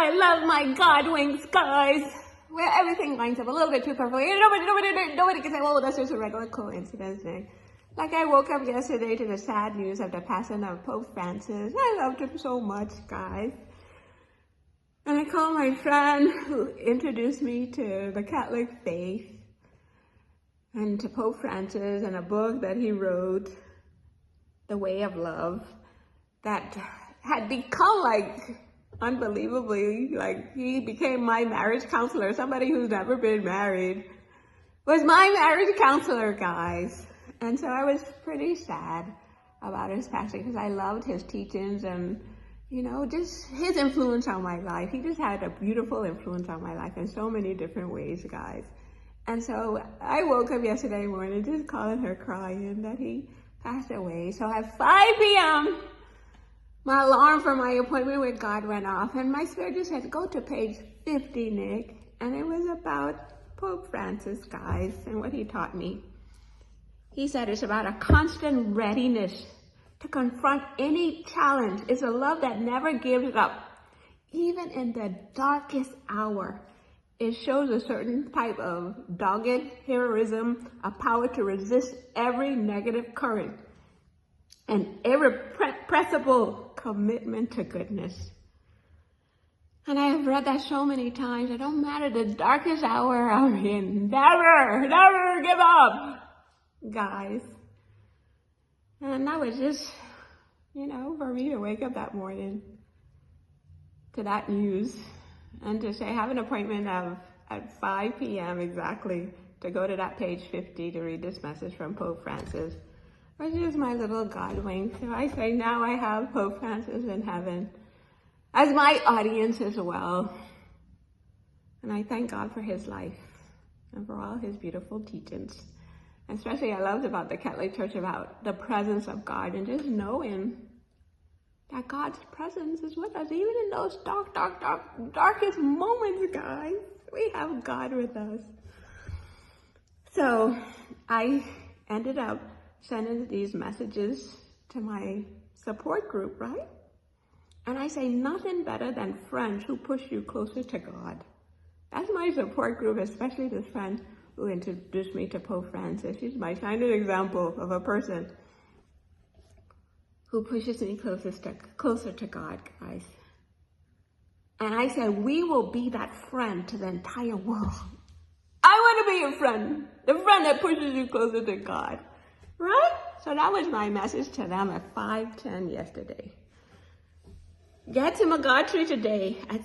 I love my God wings, guys. Where everything lines up a little bit too perfectly. Nobody can say, "Oh, that's just a regular coincidence." Like I woke up yesterday to the sad news of the passing of Pope Francis. I loved him so much, guys. And I called my friend who introduced me to the Catholic faith and to Pope Francis and a book that he wrote, The Way of Love, that had become like unbelievably, like he became my marriage counselor. Somebody who's never been married was my marriage counselor, guys. And so I was pretty sad about his passing because I loved his teachings and, you know, just his influence on my life. He just had a beautiful influence on my life in so many different ways, guys. And so I woke up yesterday morning just calling her crying that he passed away. So at 5 p.m., my alarm for my appointment with God went off, and my spirit just said, go to page 50, Nick. And it was about Pope Francis, guys, and what he taught me. He said it's about a constant readiness to confront any challenge. It's a love that never gives up. Even in the darkest hour, it shows a certain type of dogged heroism, a power to resist every negative current, an irrepressible commitment to goodness. And I have read that so many times. It don't matter the darkest hour I'm in. Never give up, guys. And that was just, you know, for me to wake up that morning to that news and to say, have an appointment at 5 p.m. exactly to go to that page 50 to read this message from Pope Francis. Which is my little God wing. So I say now I have Pope Francis in heaven as my audience as well. And I thank God for his life and for all his beautiful teachings. And especially I loved about the Catholic Church about the presence of God and just knowing that God's presence is with us. Even in those darkest moments, guys, we have God with us. So I ended up sending these messages to my support group, right? And I say nothing better than friends who push you closer to God. That's my support group, especially this friend who introduced me to Pope Francis. She's my shining example of a person who pushes me closer to God, guys. And I said, we will be that friend to the entire world. I want to be your friend, the friend that pushes you closer to God. Right? So that was my message to them at 5:10 yesterday. Get to Magatri today at